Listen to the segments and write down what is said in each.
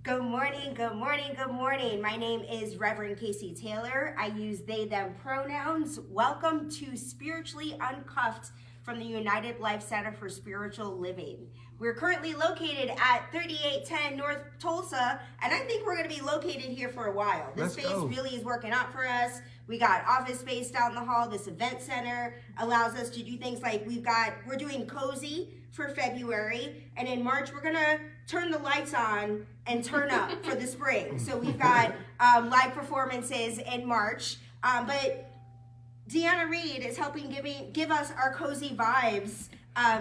Good morning, good morning, good morning. My name is Reverend Casey Taylor. I use they, them pronouns. Welcome to Spiritually Uncuffed from the United Life Center for Spiritual Living. We're currently located at 3810 North Tulsa, and I think we're going to be located here for a while. This space really is working out for us. We got office space down the hall. This event center allows us to do things like we're doing cozy for February, and in March we're gonna turn the lights on and turn up for the spring. So we've got live performances in March, but Deanna Reed is helping give us our cozy vibes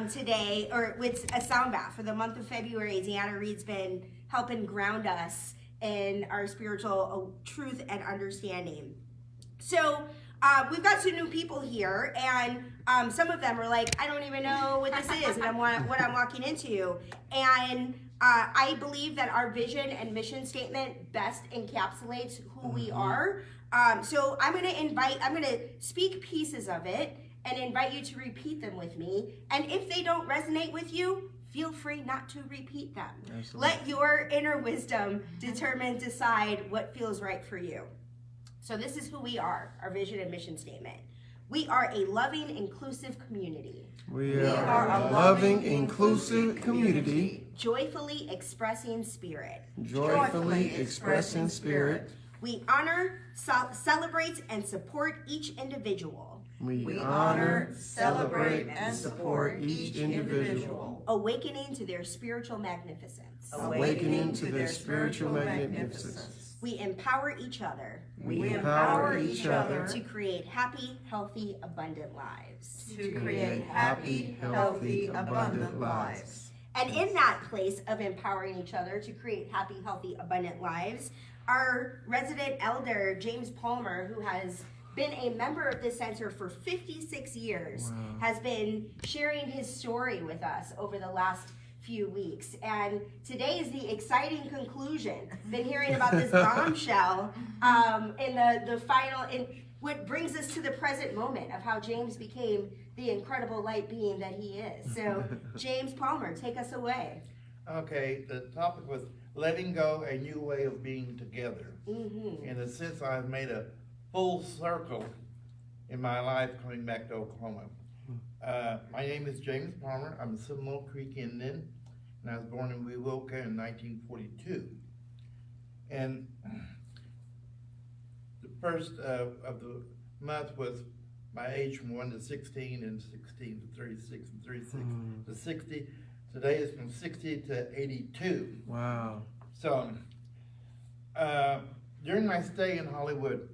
today, or with a sound bath for the month of February. Deanna Reed's been helping ground us in our spiritual truth and understanding. So we've got some new people here, and some of them are like, I don't even know what this is and what I'm walking into. And I believe that our vision and mission statement best encapsulates who we are. So I'm going to speak pieces of it and invite you to repeat them with me. And if they don't resonate with you, feel free not to repeat them. Absolutely. Let your inner wisdom decide what feels right for you. So this is who we are, our vision and mission statement. We are a loving, inclusive community. We are a loving, inclusive community. Joyfully expressing spirit. Joyfully expressing spirit. We honor, celebrate, and support each individual. We honor, celebrate, and support each individual. Awakening to their spiritual magnificence. Awakening to their spiritual magnificence. We empower each other. We empower each other to create happy, healthy, abundant lives. To create happy, healthy, abundant lives. And in that place of empowering each other to create happy, healthy, abundant lives, our resident elder, James Palmer, who has been a member of this center for 56 years, has been sharing his story with us over the last few weeks, and today is the exciting conclusion. Been hearing about this bombshell in the final, in what brings us to the present moment of how James became the incredible light being that he is. So James Palmer, take us away. Okay, the topic was letting go, a new way of being together. In a sense, I've made a full circle in my life coming back to Oklahoma. My name is James Palmer. I'm a Seminole Creek Indian, and I was born in Wewoka in 1942. And the first of the month was my age from 1 to 16, and 16 to 36, and 36 to 60. Today is from 60 to 82. Wow. So during my stay in Hollywood,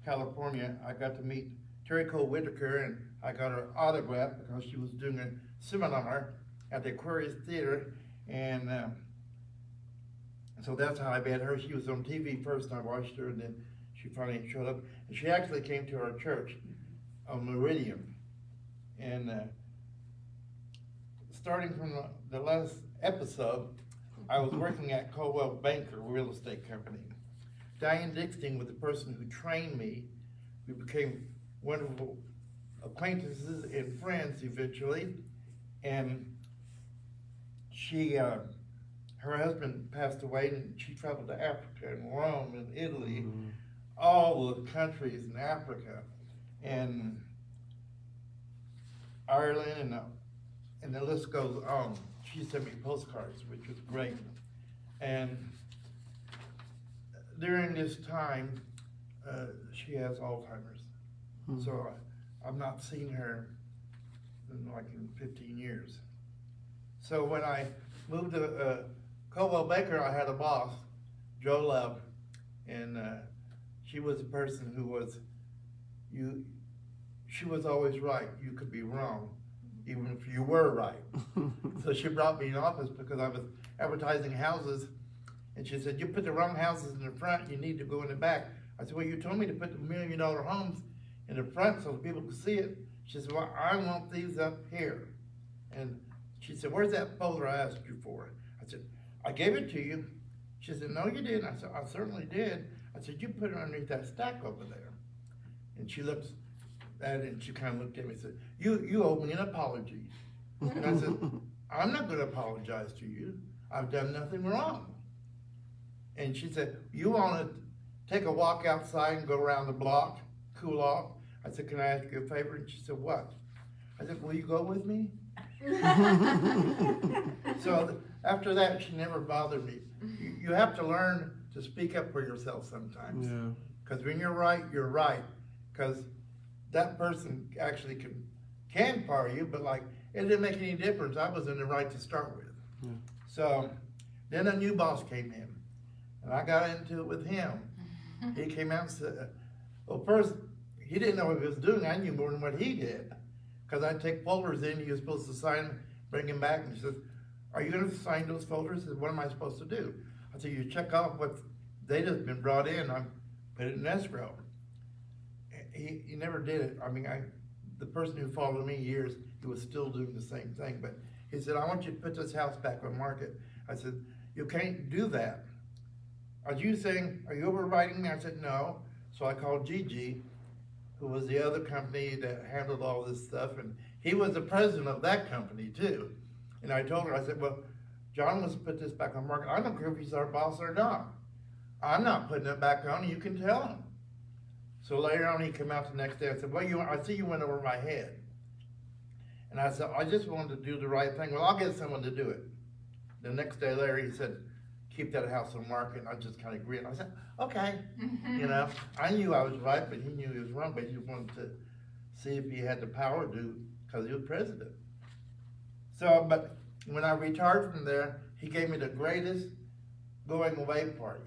California, I got to meet Terry Cole Whitaker, and I got her autograph because she was doing a seminar at the Aquarius Theater, and so that's how I met her. She was on TV first, and I watched her, and then she finally showed up. And she actually came to our church on Meridian. And starting from the last episode, I was working at Coldwell Banker Real Estate Company. Diane Dixon was the person who trained me. We became wonderful acquaintances and friends eventually. And she, her husband passed away, and she traveled to Africa and Rome and Italy, all the countries in Africa, and Ireland, and the list goes on. She sent me postcards, which was great. And during this time, she has Alzheimer's. So I've not seen her in 15 years. So when I moved to Coldwell Banker, I had a boss, Joe Love, and she was a person who was, she was always right. You could be wrong, even if you were right. So she brought me in office because I was advertising houses, and she said, you put the wrong houses in the front, you need to go in the back. I said, well, you told me to put the $1 million homes in the front so that people could see it. She said, well, I want these up here. And she said, where's that folder I asked you for? I said, I gave it to you. She said, no, you didn't. I said, I certainly did. I said, you put it underneath that stack over there. And she looked at it, and she kind of looked at me and said, you owe me an apology. And I said, I'm not going to apologize to you. I've done nothing wrong. And she said, you wanna take a walk outside and go around the block, cool off? I said, can I ask you a favor? And she said, what? I said, will you go with me? So after that, she never bothered me. You have to learn to speak up for yourself sometimes. Yeah. Because when you're right, you're right. Because that person actually can fire you, but like, it didn't make any difference. I was in the right to start with. Yeah. So then a new boss came in, and I got into it with him. He came out and said, well, first, he didn't know what he was doing. I knew more than what he did. Because I'd take folders in, he was supposed to sign them, bring them back, and he says, are you going to sign those folders? I said, what am I supposed to do? I said, you check off what data's been brought in, I put it in escrow. He never did it. I mean, the person who followed me years, he was still doing the same thing, but he said, I want you to put this house back on market. I said, you can't do that. Are you overriding me? I said, no. So I called Gigi, who was the other company that handled all this stuff, and he was the president of that company too. And I told her, I said, well, John wants to put this back on market. I don't care if he's our boss or not. I'm not putting it back on, you can tell him. So later on, he came out the next day. I said, well, I see you went over my head. And I said, I just wanted to do the right thing. Well, I'll get someone to do it. The next day later, he said, keep that house on market. And I just kind of grinned. I said, okay. You know, I knew I was right, but he knew he was wrong. But he wanted to see if he had the power to, because he was president. So, but when I retired from there, he gave me the greatest going away party.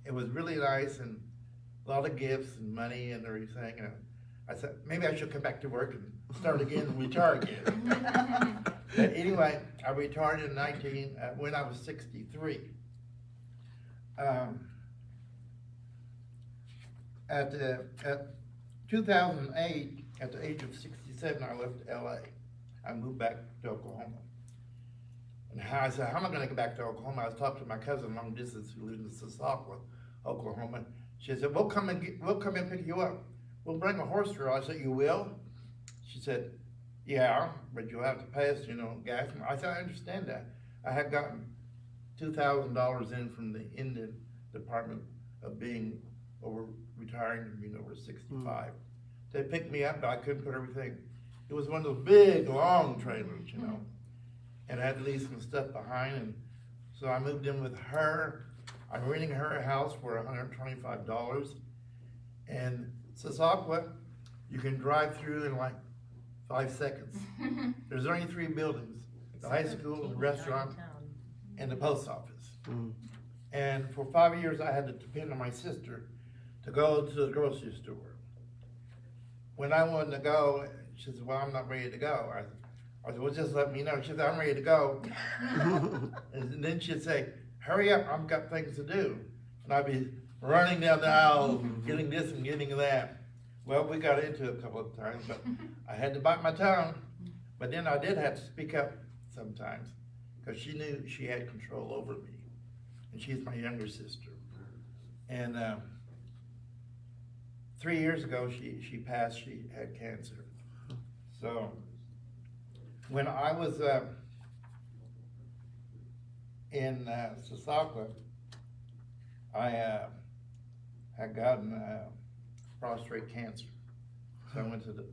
It was really nice and a lot of gifts and money and everything. And I said, maybe I should come back to work and start again and retire again. But anyway, I retired in when I was 63. At 2008, at the age of 67, I left LA. I moved back to Oklahoma. And I said, how am I gonna get back to Oklahoma? I was talking to my cousin long distance who lives in Sasakwa, Oklahoma. She said, we'll come and pick you up. We'll bring a horse for you. I said, you will? She said, yeah, but you'll have to pay us, gas. I said, I understand that. I had gotten $2,000 in from the Indian Department of being retiring and being over 65. They picked me up, but I couldn't put everything. It was one of those big, long trailers, and I had to leave some stuff behind. And so I moved in with her. I'm renting her a house for $125. And Sasakwa, you can drive through in like 5 seconds. There's only 3 buildings, the high school, the restaurant, and the post office. And for 5 years, I had to depend on my sister to go to the grocery store. When I wanted to go, she said, well, I'm not ready to go. I said, well, just let me know. She said, I'm ready to go. And then she'd say, hurry up, I've got things to do. And I'd be running down the aisle, getting this and getting that. Well, we got into it a couple of times, but I had to bite my tongue. But then I did have to speak up sometimes, because she knew she had control over me. And she's my younger sister. And 3 years ago, she passed, she had cancer. So when I was in Sasakwa, I had gotten prostate cancer. So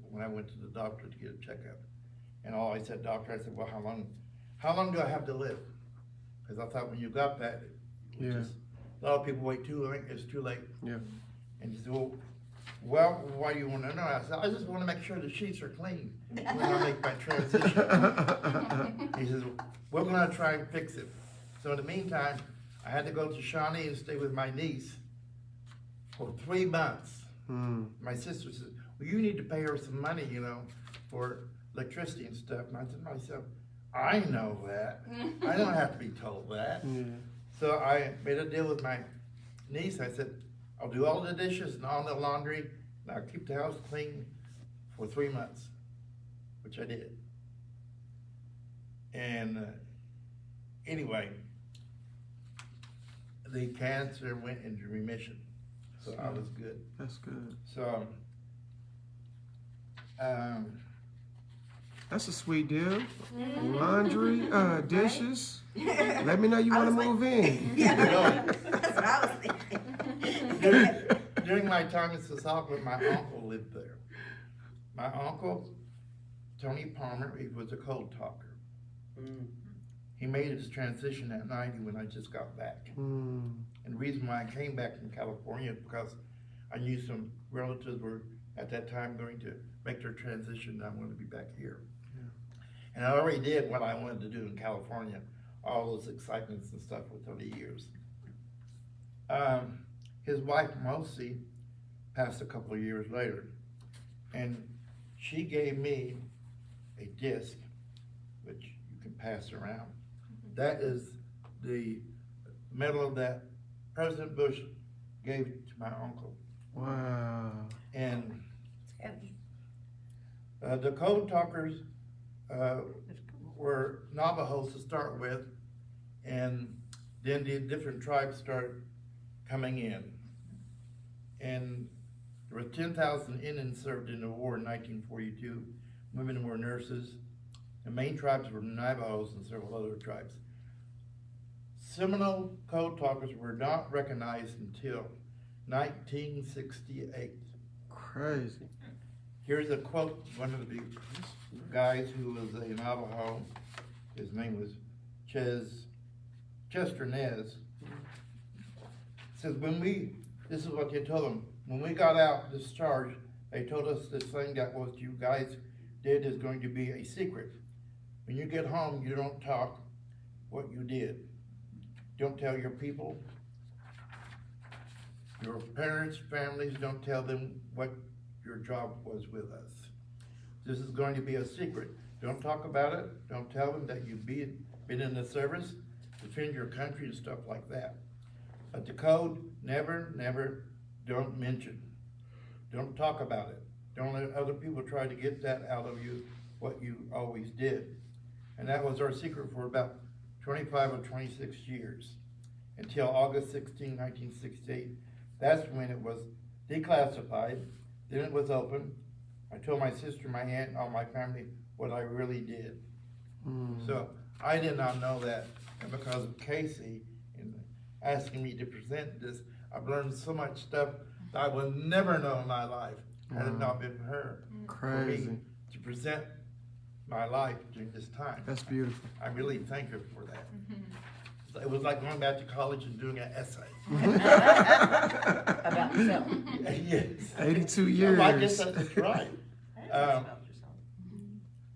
when I went to the doctor to get a checkup, and I said, doctor, I said, well, how long do I have to live? Because I thought when you got that, a lot of people wait too late, it's too late. Yeah. And he said, well, why do you want to know? I said, I just want to make sure the sheets are clean when I make my transition. He says, we're going to try and fix it. So in the meantime, I had to go to Shawnee and stay with my niece for 3 months. My sister said, well, you need to pay her some money, for electricity and stuff. And I said to myself, I know that. I don't have to be told that. So I made a deal with my niece. I said, I'll do all the dishes and all the laundry, and I'll keep the house clean for 3 months, which I did. And anyway, the cancer went into remission, so I was good. That's good. So, that's a sweet deal. Laundry, dishes. Let me know you want to move in. Yeah. During my time in Sassauga, my uncle lived there. My uncle, Tony Palmer, he was a cold talker. He made his transition at 90 when I just got back. And the reason why I came back from California is because I knew some relatives were at that time going to make their transition, and I wanted to be back here. And I already did what I wanted to do in California, all those excitements and stuff with 30 years. His wife, Mosi, passed a couple of years later, and she gave me a disc, which you can pass around. That is the medal that President Bush gave to my uncle. Wow. And the code talkers were Navajos to start with, and then the different tribes started coming in. And there were 10,000 Indians served in the war in 1942. Women were nurses. The main tribes were Navajos and several other tribes. Seminole code talkers were not recognized until 1968. Crazy. Here's a quote, one of the guys who was a Navajo, his name was Chester Nez, says, this is what they told him, when we got out discharged, they told us this thing that what you guys did is going to be a secret. When you get home, you don't talk what you did. Don't tell your people, your parents, families, don't tell them what your job was with us. This is going to be a secret. Don't talk about it. Don't tell them that you've been in the service, defend your country and stuff like that. But the code, never, don't mention. Don't talk about it. Don't let other people try to get that out of you, what you always did. And that was our secret for about 25 or 26 years, until August 16, 1968. That's when it was declassified. Then it was open. I told my sister, my aunt, and all my family what I really did. So I did not know that. And because of Casey and asking me to present this, I've learned so much stuff that I would never know in my life had it not been for her. Crazy. For me to present my life during this time. That's beautiful. I really thank her for that. It was like going back to college and doing an essay. About yourself. Yes. 82 years. Well, I guess that's right.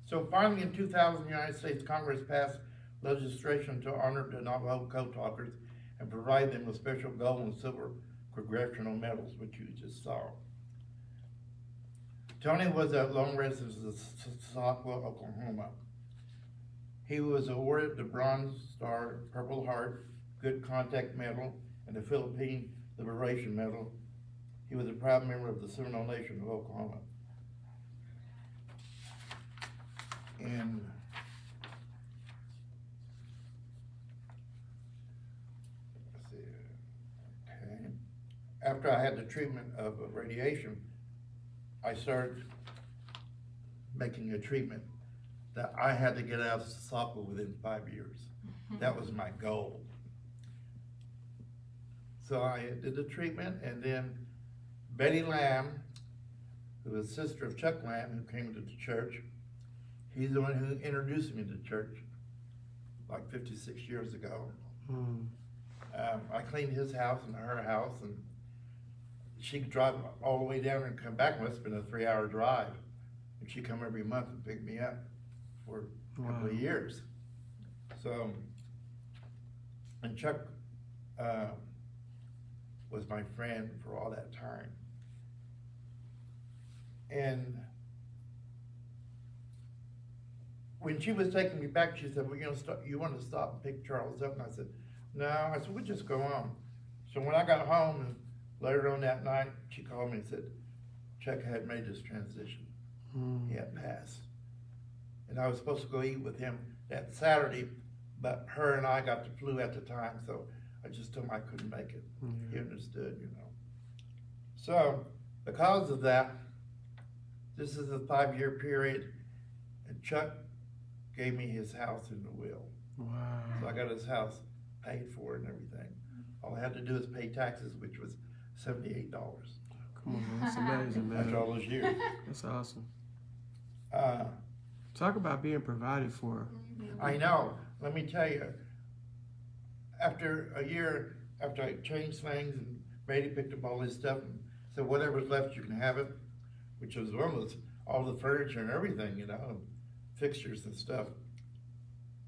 So finally in 2000, the United States Congress passed legislation to honor the Navajo code talkers and provide them with special gold and silver congressional medals, which you just saw. Tony was a long resident of Sassauga, Oklahoma. He was awarded the Bronze Star, Purple Heart, Good Contact Medal, and the Philippine Liberation Medal. He was a proud member of the Seminole Nation of Oklahoma. And let's see, okay. After I had the treatment of radiation, I started making a treatment that I had to get out of Sassauga within 5 years. That was my goal. So I did the treatment, and then Betty Lamb, who was sister of Chuck Lamb, who came to the church, he's the one who introduced me to church like 56 years ago. I cleaned his house and her house, and she could drive all the way down and come back. It must have been a 3-hour drive. And she'd come every month and pick me up for a couple of years. So, and Chuck was my friend for all that time. And when she was taking me back, she said, well, you want to stop and pick Charles up? And I said, no. I said, we'll just go on. So when I got home, and later on that night, she called me and said, Chuck had made this transition. He had passed. And I was supposed to go eat with him that Saturday, but her and I got the flu at the time, so I just told him I couldn't make it. He understood, you know. So, because of that, this is a 5-year period, and Chuck gave me his house in the will. So I got his house paid for and everything. All I had to do is pay taxes, which was $78. Come on, man. That's amazing, man. After all those years. That's awesome. Uh, Talk about being provided for. I know. Let me tell you, after a year, after I changed things and Brady picked up all this stuff and said, whatever's left, you can have it, which was almost all the furniture and everything, you know, fixtures and stuff.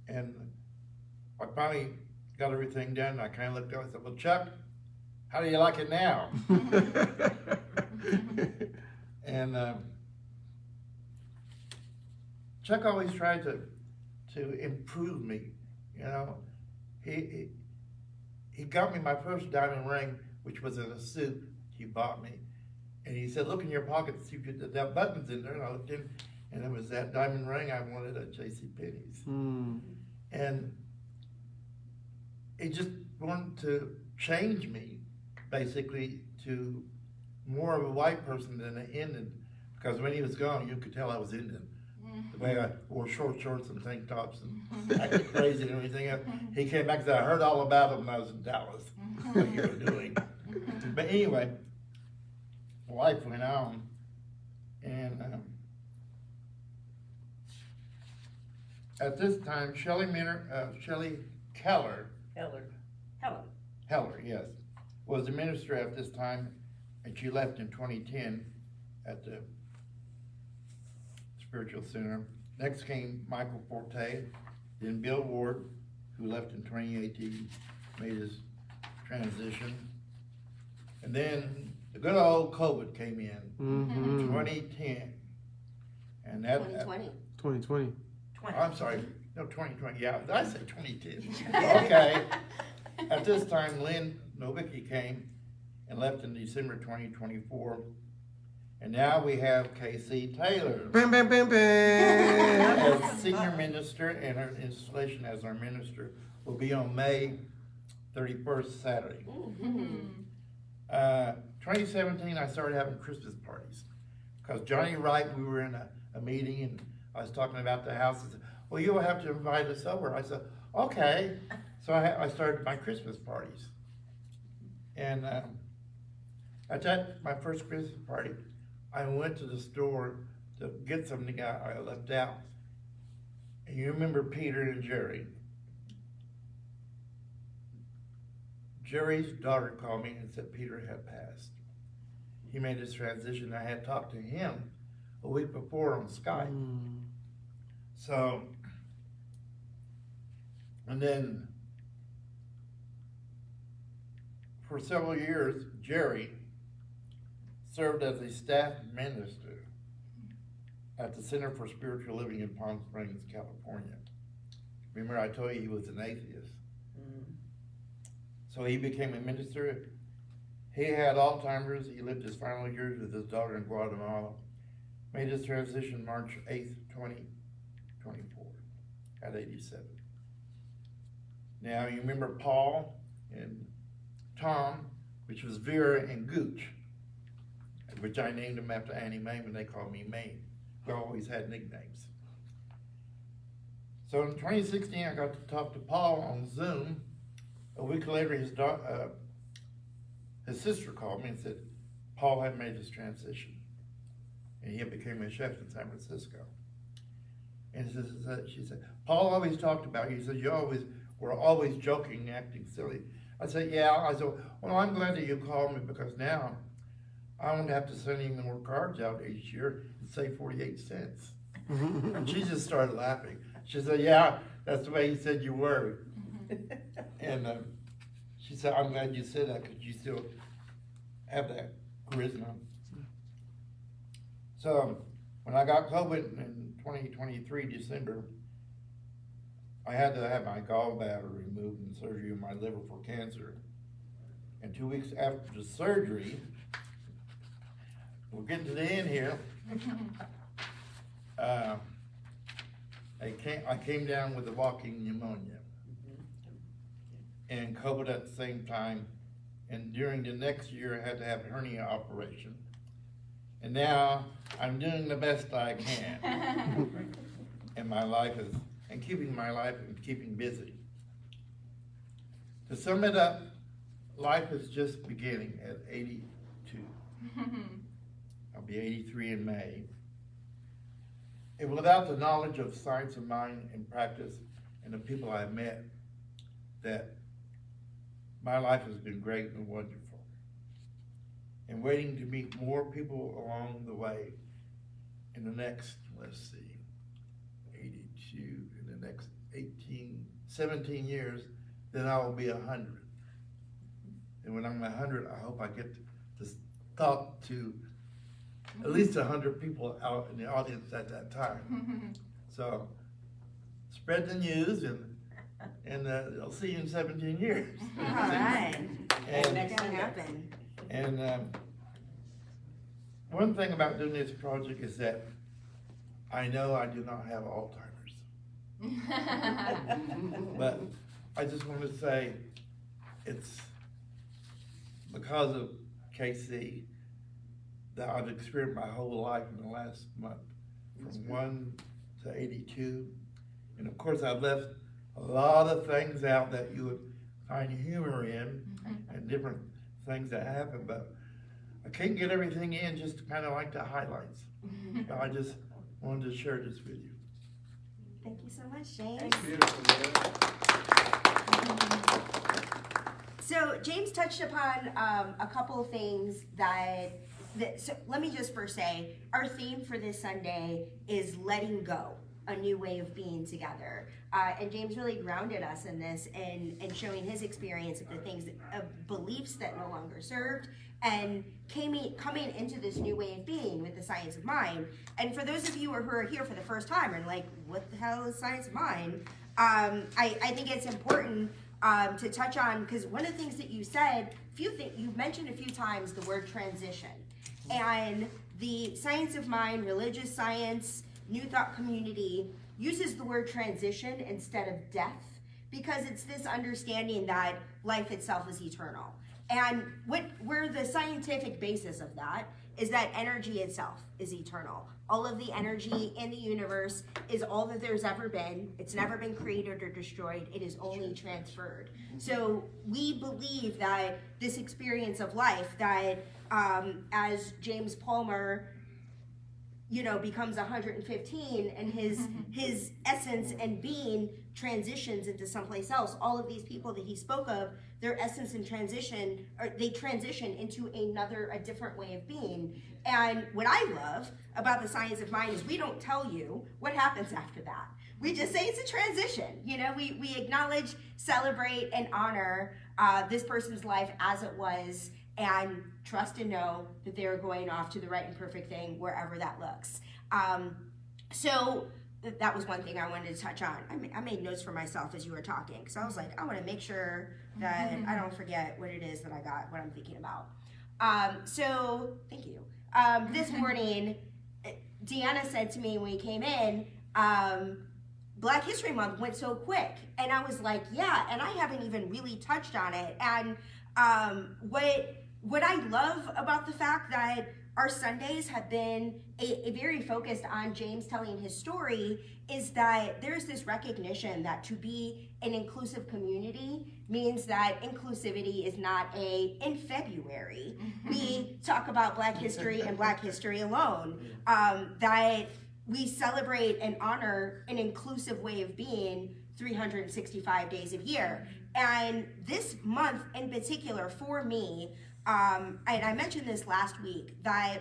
And I finally got everything done. And I kind of looked up and said, well, Chuck, how do you like it now? And Chuck always tried to improve me, you know. He got me my first diamond ring, which was in a suit he bought me. And he said, look in your pocket to see if you have buttons in there. And I looked in, and it was that diamond ring I wanted at JCPenney's. And he just wanted to change me, basically, to more of a white person than an Indian. Because when he was gone, you could tell I was Indian. The way I wore short shorts and tank tops and acted crazy and everything else. He came back and said, I heard all about it when I was in Dallas, what you were doing. But anyway, life went on, and at this time, Shelley Keller, yes, was the minister at this time, and she left in 2010 at the Spiritual Center. Next came Michael Forte, then Bill Ward, who left in 2018, made his transition. And then the good old COVID came in, 2010. And that 2020. 2020. I'm sorry, no, 2020, yeah, I said 2010. Okay. At this time, Lynn Novicki came and left in December 2024. And now we have Casey Taylor Bam, bam, bam, bam. as senior minister, and her installation as our minister will be on May 31st, Saturday. 2017, I started having Christmas parties. Because Johnny Wright, we were in a meeting, and I was talking about the house, and said, well, you'll have to invite us over. I said, okay. So I started my Christmas parties. And at that, my first Christmas party, I went to the store to get something I left out. And you remember Peter and Jerry. Jerry's daughter called me and said Peter had passed. He made his transition. I had talked to him a week before on Skype. So, and then for several years, Jerry served as a staff minister at the Center for Spiritual Living in Palm Springs, California. Remember I told you he was an atheist. So he became a minister. He had Alzheimer's. He lived his final years with his daughter in Guatemala. Made his transition March 8th, 2024 at 87. Now you remember Paul and Tom, which was Vera and Gooch, which I named them after Annie Mae when they called me Mae. We always had nicknames. So in 2016, I got to talk to Paul on Zoom. A week later, his sister called me and said Paul had made his transition, and he became a chef in San Francisco. And she said, Paul always talked about you. He said, were always joking, acting silly. I said, yeah. I said, well, I'm glad that you called me, because now I won't have to send any more cards out each year and save 48 cents. And she just started laughing. She said, yeah, that's the way you said you were. And she said, I'm glad you said that, because you still have that charisma. So when I got COVID in 2023, December, I had to have my gallbladder removed and surgery on my liver for cancer. And 2 weeks after the surgery, we're getting to the end here. I came down with a walking pneumonia and COVID at the same time. And during the next year, I had to have a hernia operation. And now I'm doing the best I can in my life and keeping my life and keeping busy. To sum it up, life is just beginning at 82. I'll be 83 in May. And without the knowledge of science of mind and practice and the people I've met, that my life has been great and wonderful. And waiting to meet more people along the way in the next, 82, in the next 17 years, then I will be 100. And when I'm 100, I hope I get to talk to at least 100 people out in the audience at that time. So spread the news, and I'll see you in 17 years. All right. And, That's gonna happen. and one thing about doing this project is that I know I do not have Alzheimer's. But I just want to say it's because of KC that I've experienced my whole life in the last month, from 1 to 82. And of course, I've left a lot of things out that you would find humor in, and different things that happen, but I can't get everything in, just kind of like the highlights. So I just wanted to share this with you. Thank you so much, James. That's beautiful, So James touched upon a couple of things so let me just first say, our theme for this Sunday is letting go, a new way of being together. And James really grounded us in this and showing his experience of the things, of beliefs that no longer served, and coming into this new way of being with the science of mind. And for those of you who are here for the first time and like, what the hell is science of mind? I think it's important to touch on, because one of the things that you said, you've mentioned a few times the word transition. And the science of mind, religious science, New Thought community uses the word transition instead of death, because it's this understanding that life itself is eternal. And where the scientific basis of that is that energy itself is eternal. All of the energy in the universe is all that there's ever been. It's never been created or destroyed. It is only transferred. So we believe that this experience of life, that as James Palmer, becomes 115 and his essence and being transitions into someplace else. All of these people that he spoke of, their essence and transition, or they transition into a different way of being. And what I love about the science of mind is we don't tell you what happens after that. We just say it's a transition. We acknowledge, celebrate, and honor this person's life as it was, and trust and know that they're going off to the right and perfect thing wherever that looks. So that was one thing I wanted to touch on. I made notes for myself as you were talking, because I was like, I want to make sure that I don't forget what it is that I got, what I'm thinking about. So thank you. This morning, Deanna said to me when we came in, Black History Month went so quick. And I was like, yeah, and I haven't even really touched on it. And what I love about the fact that our Sundays have been a very focused on James telling his story is that there's this recognition that to be an inclusive community means that inclusivity is not in February. We talk about Black history and Black history alone, that we celebrate and honor an inclusive way of being 365 days a year. And this month in particular for me, and I mentioned this last week, that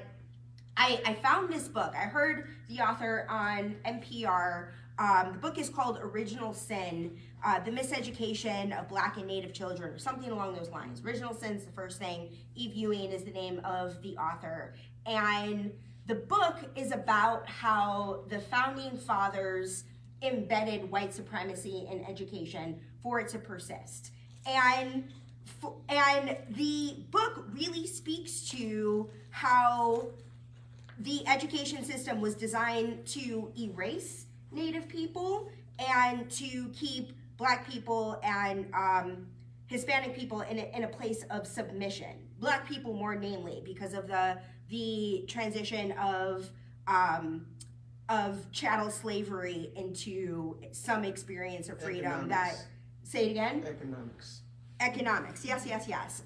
I found this book. I heard the author on NPR. The book is called Original Sin, The Miseducation of Black and Native Children, or something along those lines. Original Sin is the first thing. Eve Ewing is the name of the author. And the book is about how the founding fathers embedded white supremacy in education for it to persist. And the book really speaks to how the education system was designed to erase Native people and to keep Black people and Hispanic people in a place of submission. Black people more namely, because of the transition of chattel slavery into some experience of freedom. Economics. Say it again? Economics. Economics, yes.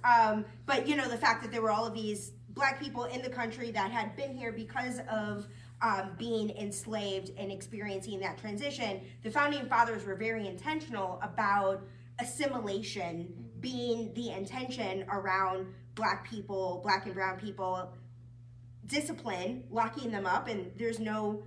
But you know, the fact that there were all of these black people in the country that had been here because of being enslaved and experiencing that transition, the founding fathers were very intentional about assimilation being the intention around black people, black and brown people, discipline, locking them up, and there's no,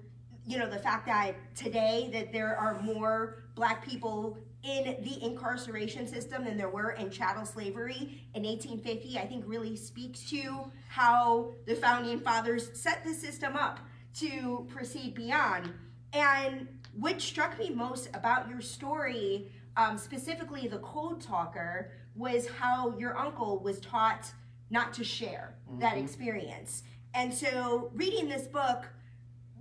you know, the fact that today that there are more black people in the incarceration system than there were in chattel slavery in 1850, I think really speaks to how the founding fathers set the system up to proceed beyond. And what struck me most about your story, specifically the code talker, was how your uncle was taught not to share that experience. And so reading this book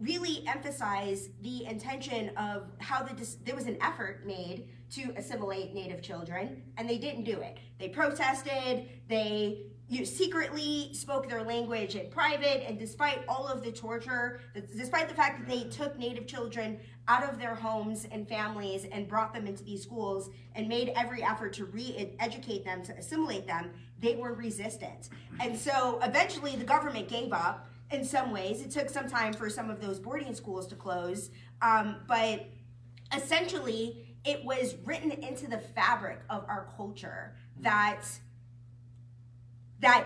really emphasized the intention of how there was an effort made to assimilate Native children, and they didn't do it. They protested, they secretly spoke their language in private, and despite all of the torture, despite the fact that they took Native children out of their homes and families and brought them into these schools and made every effort to re-educate them, to assimilate them, they were resistant. And so eventually the government gave up in some ways. It took some time for some of those boarding schools to close, but essentially it was written into the fabric of our culture that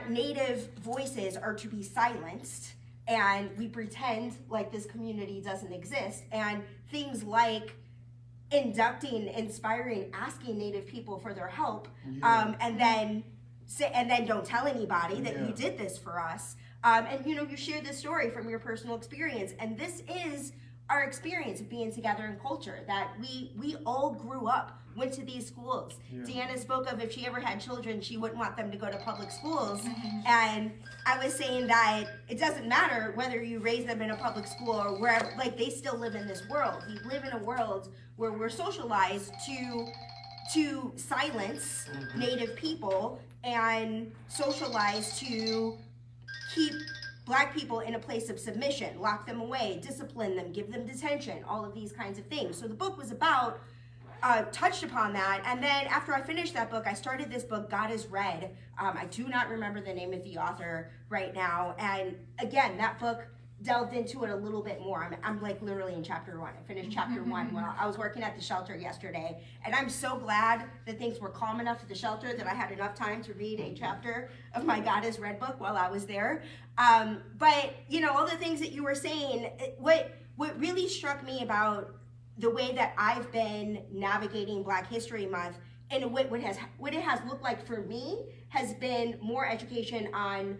Native voices are to be silenced, and we pretend like this community doesn't exist. And things like inducting, inspiring, asking Native people for their help, and then don't tell anybody that you did this for us. And you know, you shared this story from your personal experience, and this is our experience of being together in culture, that we all grew up, went to these schools. Deanna spoke of if she ever had children, she wouldn't want them to go to public schools. And I was saying that it doesn't matter whether you raise them in a public school or wherever, like they still live in this world. We live in a world where we're socialized to silence Native people and socialized to keep Black people in a place of submission, lock them away, discipline them, give them detention, all of these kinds of things. So the book was about, touched upon that. And then after I finished that book, I started this book, God is Red. I do not remember the name of the author right now. And again, that book delved into it a little bit more. I'm like literally in chapter 1. I finished chapter 1 while I was working at the shelter yesterday. And I'm so glad that things were calm enough at the shelter that I had enough time to read a chapter of my God is Red book while I was there. But you know, all the things that you were saying, what really struck me about the way that I've been navigating Black History Month, and what it has looked like for me has been more education on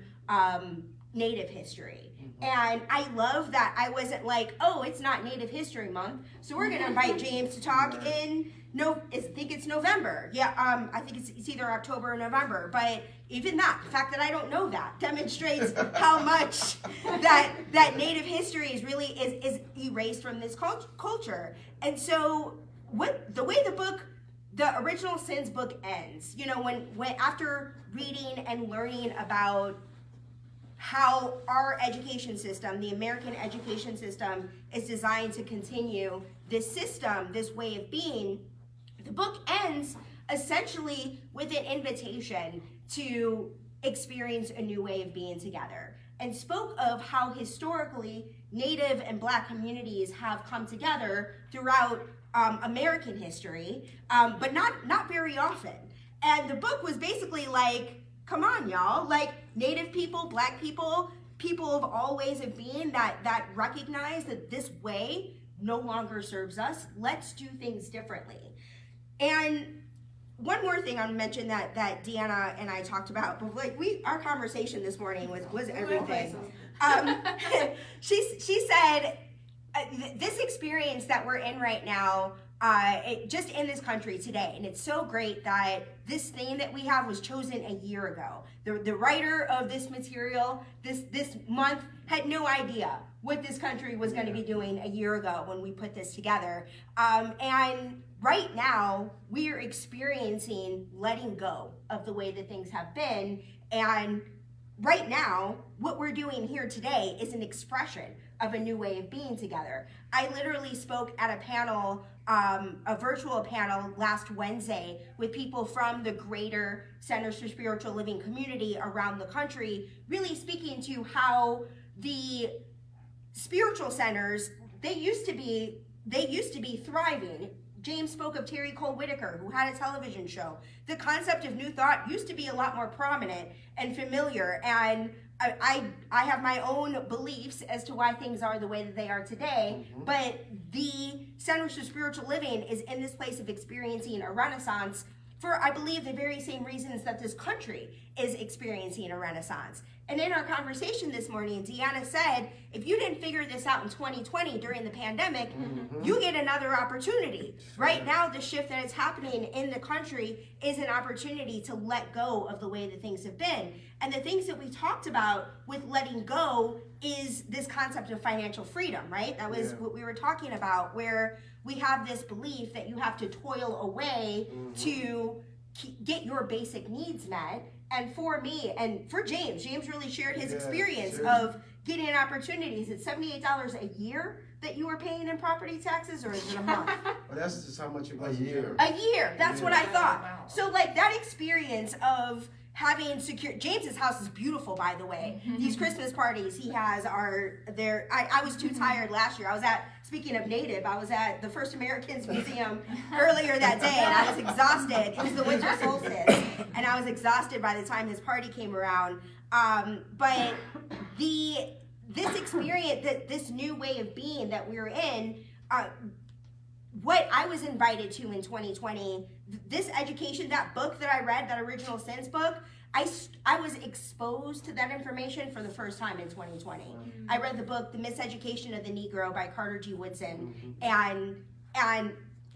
Native history. And I love that I wasn't like, oh, it's not Native History Month, so we're gonna invite James to talk in, I think it's November. Yeah, I think it's either October or November, but even that, the fact that I don't know that demonstrates how much that Native history is really is erased from this culture. And so the way the original Sins book ends, you know, when after reading and learning about how our education system, the American education system, is designed to continue this system, this way of being, the book ends essentially with an invitation to experience a new way of being together, and spoke of how historically Native and Black communities have come together throughout American history, but not very often. And the book was basically like, come on, y'all, like Native people, Black people, people of all ways of being that recognize that this way no longer serves us. Let's do things differently. And one more thing I'll mention that Deanna and I talked about, but like our conversation this morning was everything. She said, this experience that we're in right now, just in this country today, and it's so great that this thing that we have was chosen a year ago. The writer of this material this month had no idea what this country was going to be doing a year ago when we put this together. And right now, we're experiencing letting go of the way that things have been. And right now, what we're doing here today is an expression of a new way of being together. I literally spoke at a panel, a virtual panel last Wednesday with people from the greater Centers for Spiritual Living community around the country, really speaking to how the spiritual centers, they used to be thriving. James spoke of Terry Cole Whitaker, who had a television show. The concept of New Thought used to be a lot more prominent and familiar, and I have my own beliefs as to why things are the way that they are today, but the Centers for Spiritual Living is in this place of experiencing a renaissance for, I believe, the very same reasons that this country is experiencing a renaissance. And in our conversation this morning, Deanna said, if you didn't figure this out in 2020 during the pandemic, you get another opportunity. Right now, the shift that is happening in the country is an opportunity to let go of the way that things have been. And the things that we talked about with letting go is this concept of financial freedom, right? That was what we were talking about, where we have this belief that you have to toil away to get your basic needs met. And for me, and for James really shared his experience of getting opportunities. It's $78 a year that you were paying in property taxes, or is it a month? Well, that's just how much it was a year. A year, that's what I thought. Wow. So like that experience of having secure, James's house is beautiful, by the way. These Christmas parties he has are there. I was too tired last year. I was at, speaking of Native, I was at the First Americans Museum earlier that day, and I was exhausted. It was the winter solstice, and I was exhausted by the time his party came around. But this experience, this new way of being that we're in, what I was invited to in 2020, this education, that book that I read, that Original Sins book, I was exposed to that information for the first time in 2020. I read the book, The Miseducation of the Negro by Carter G. Woodson, and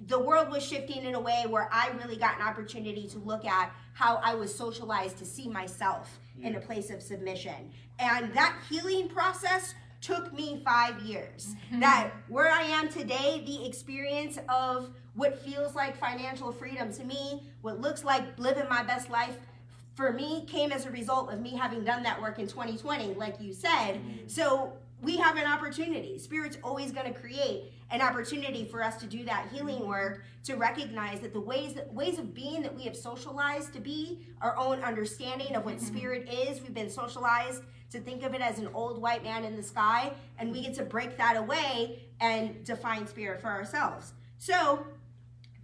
the world was shifting in a way where I really got an opportunity to look at how I was socialized to see myself in a place of submission. And that healing process took me 5 years. That where I am today, the experience of what feels like financial freedom to me, what looks like living my best life for me, came as a result of me having done that work in 2020, like you said. So we have an opportunity. Spirit's always going to create an opportunity for us to do that healing work, to recognize that the ways of being that we have socialized to be, our own understanding of what spirit is, we've been socialized to think of it as an old white man in the sky, and we get to break that away and define spirit for ourselves. So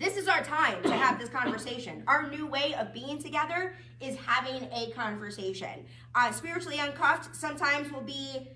this is our time to have this conversation. Our new way of being together is having a conversation. Spiritually Uncuffed sometimes will be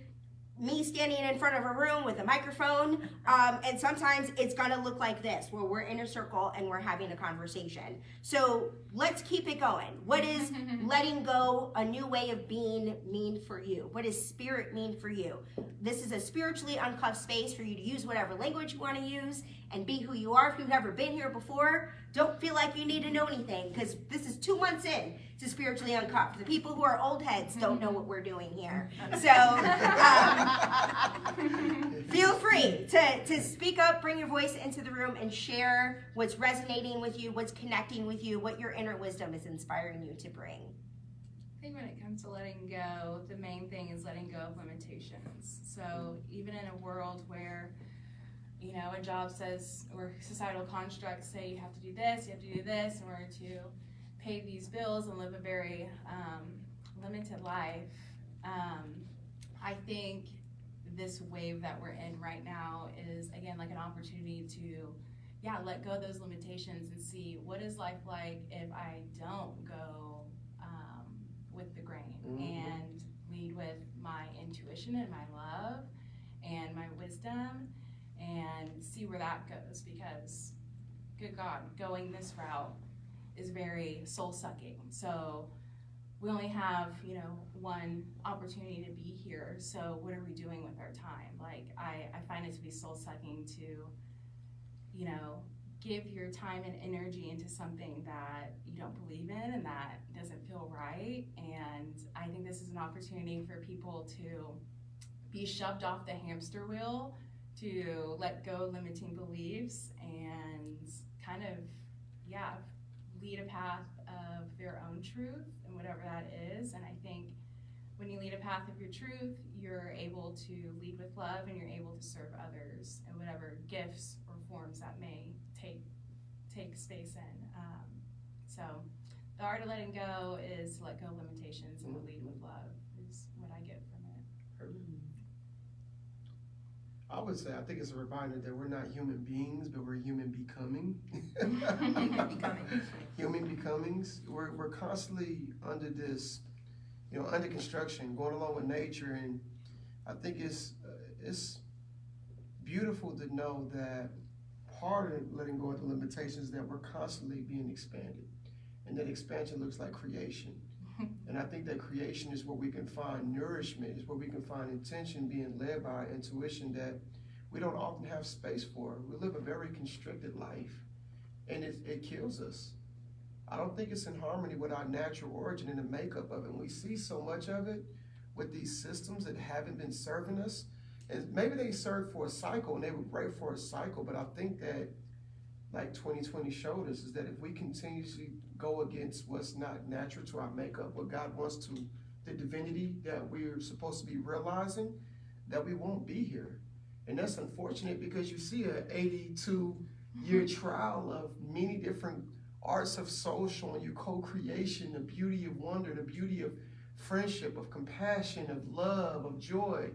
me standing in front of a room with a microphone, and sometimes it's gonna look like this, where we're in a circle and we're having a conversation. So let's keep it going. What is letting go, a new way of being, mean for you? What does spirit mean for you? This is a spiritually uncuffed space for you to use whatever language you want to use and be who you are. If you've never been here before, don't feel like you need to know anything, because this is 2 months in to Spiritually Uncuffed. The people who are old heads don't know what we're doing here. So feel free to speak up, bring your voice into the room, and share what's resonating with you, what's connecting with you, what your inner wisdom is inspiring you to bring. I think when it comes to letting go, the main thing is letting go of limitations. So even in a world where, you know, a job says, or societal constructs say you have to do this, you have to do this in order to pay these bills and live a very limited life. I think this wave that we're in right now is, again, like an opportunity to, let go of those limitations and see what is life like if I don't go with the grain and lead with my intuition and my love and my wisdom, and see where that goes, because good God, going this route is very soul-sucking. So we only have, one opportunity to be here. So what are we doing with our time? Like, I find it to be soul-sucking to, give your time and energy into something that you don't believe in and that doesn't feel right. And I think this is an opportunity for people to be shoved off the hamster wheel, to let go of limiting beliefs and kind of, lead a path of their own truth and whatever that is. And I think when you lead a path of your truth, you're able to lead with love and you're able to serve others in whatever gifts or forms that may take space in. So the art of letting go is to let go of limitations and to lead with love is what I get from it. I would say, I think it's a reminder that we're not human beings, but we're human becoming. Human becomings. We're constantly under this, under construction, going along with nature, and I think it's beautiful to know that part of letting go of the limitations is that we're constantly being expanded, and that expansion looks like creation. And I think that creation is where we can find nourishment, is where we can find intention being led by intuition that we don't often have space for. We live a very constricted life, and it kills us. I don't think it's in harmony with our natural origin and the makeup of it. And we see so much of it with these systems that haven't been serving us. And maybe they served for a cycle, and they were great for a cycle, but I think that, like 2020 showed us, is that if we continuously go against what's not natural to our makeup, what God wants to, the divinity that we're supposed to be realizing, that we won't be here. And that's unfortunate because you see an 82-year trial of many different arts of soul showing you co-creation, the beauty of wonder, the beauty of friendship, of compassion, of love, of joy.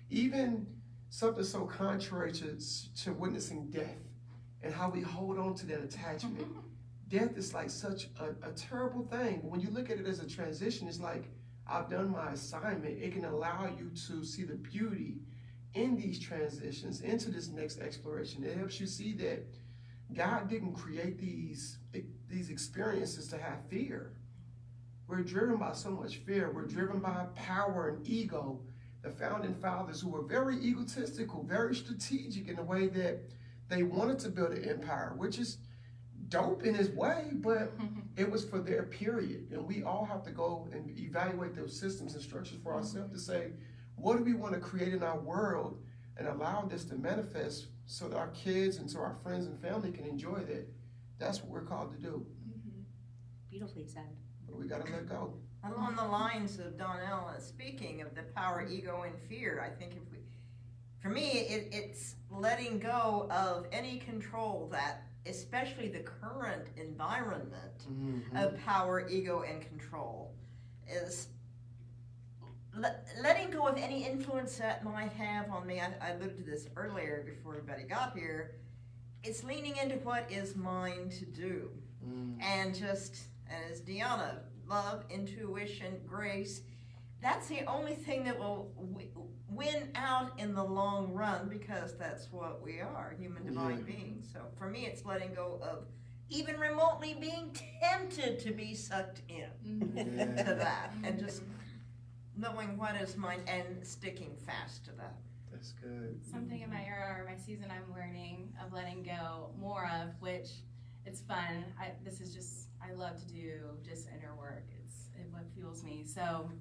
Even something so contrary to witnessing death and how we hold on to that attachment. Death is like such a terrible thing. When you look at it as a transition, it's like, I've done my assignment. It can allow you to see the beauty in these transitions into this next exploration. It helps you see that God didn't create these experiences to have fear. We're driven by so much fear. We're driven by power and ego. The founding fathers, who were very egotistical, very strategic in the way that they wanted to build an empire, which is dope in its way, but it was for their period. And we all have to go and evaluate those systems and structures for ourselves to say, what do we want to create in our world and allow this to manifest so that our kids and so our friends and family can enjoy that? That's what we're called to do. Beautifully said. But we got to let go. Along the lines of Donnell speaking of the power, ego, and fear, I think for me, it's letting go of any control that, especially the current environment of power, ego, and control, is letting go of any influence that might have on me. I alluded to this earlier before everybody got here. It's leaning into what is mine to do. And just, as Deanna, love, intuition, grace, that's the only thing that will win out in the long run, because that's what we are, human divine beings. So for me, it's letting go of even remotely being tempted to be sucked in to that, and just knowing what is mine and sticking fast to that. That's good. Something in my era or my season I'm learning of letting go more of, which it's fun. I love to do just inner work. It's what fuels me. So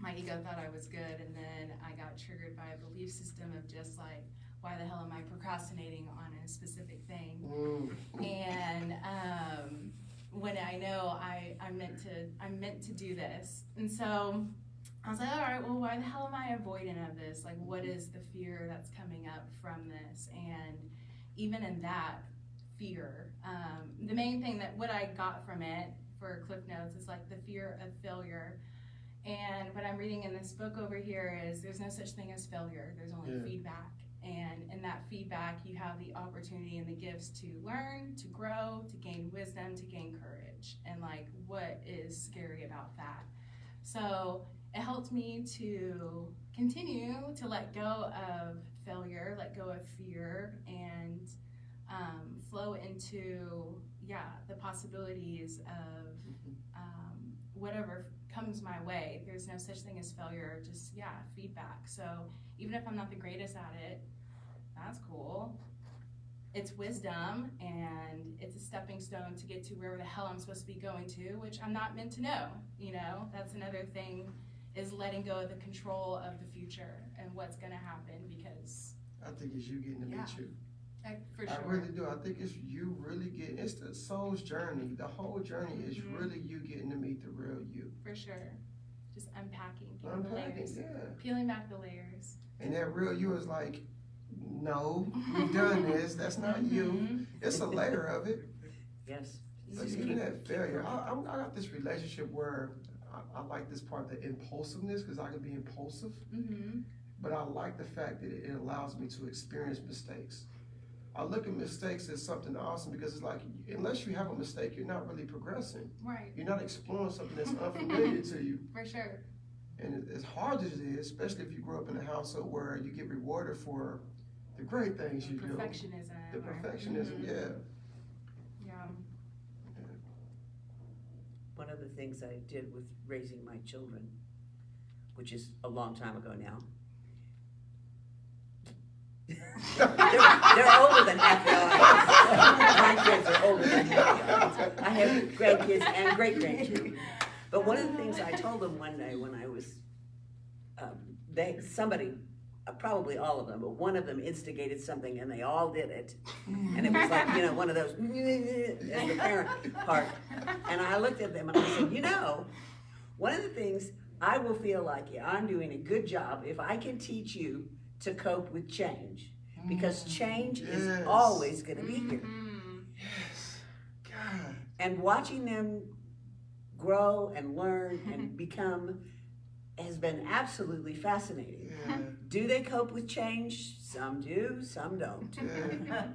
my ego thought I was good, and then I got triggered by a belief system of just like, why the hell am I procrastinating on a specific thing? And when I know I'm meant to do this, and so I was like, all right, well, why the hell am I avoidant of this? Like, what is the fear that's coming up from this? And even in that fear, the main thing that what I got from it for Cliff Notes is like the fear of failure. And what I'm reading in this book over here is there's no such thing as failure. There's only feedback. And in that feedback, you have the opportunity and the gifts to learn, to grow, to gain wisdom, to gain courage. And like, what is scary about that? So it helped me to continue to let go of failure, let go of fear, and flow into, the possibilities of whatever comes my way. There's no such thing as failure, just, feedback. So even if I'm not the greatest at it, that's cool. It's wisdom, and it's a stepping stone to get to wherever the hell I'm supposed to be going to, which I'm not meant to know, That's another thing, is letting go of the control of the future and what's going to happen, because I think it's you getting to meet you. for sure. I really do. I think it's you really getting, it's the soul's journey. The whole journey is really you getting to meet the real you. For sure. just unpacking, peeling the layers, yeah. peeling back the layers. And that real you is like, no, we've done this. That's not you. It's a layer of it. Yes. But even that failure, I got this relationship where I like this part, the impulsiveness, because I can be impulsive. But I like the fact that it allows me to experience mistakes. I look at mistakes as something awesome because it's like, unless you have a mistake, you're not really progressing. Right. You're not exploring something that's unfamiliar to you. For sure. And as hard as it is, especially if you grew up in a household where you get rewarded for the great things you do. Perfectionism. The perfectionism, yeah. Yeah. One of the things I did with raising my children, which is a long time ago now. they're older than half the audience. My kids are older than half the audience. I have grandkids and great-grandchildren. But one of the things I told them one day when I was, somebody, probably all of them, but one of them instigated something and they all did it. And it was like, one of those, as the parent part. And I looked at them and I said, one of the things I will feel like I'm doing a good job if I can teach you to cope with change. Because change is always going to be here. Yes. God. And watching them grow and learn and become has been absolutely fascinating. Yeah. Do they cope with change? Some do, some don't. Yeah.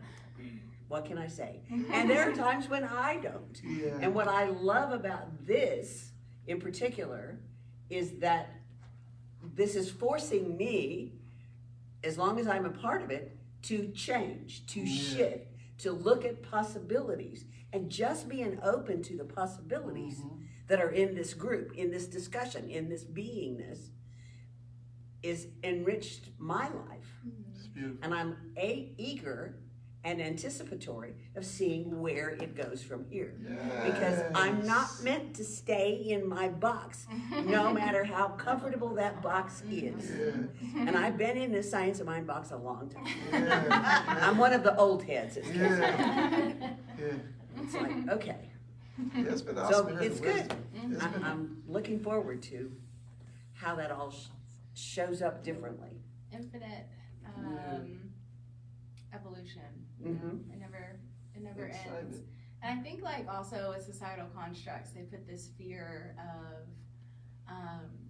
What can I say? And there are times when I don't. Yeah. And what I love about this in particular is that this is forcing me, as long as I'm a part of it, to change, to shift, to look at possibilities, and just being open to the possibilities that are in this group, in this discussion, in this beingness, is enriched my life. It's beautiful. And I'm eager and anticipatory of seeing where it goes from here. Because I'm not meant to stay in my box, no matter how comfortable that box is. And I've been in the Science of Mind box a long time. I'm one of the old heads. It's like, okay. It's been awesome. So it's good. I'm looking forward to how that all shows up differently. Infinite evolution. It never ends. And I think also with societal constructs, they put this fear of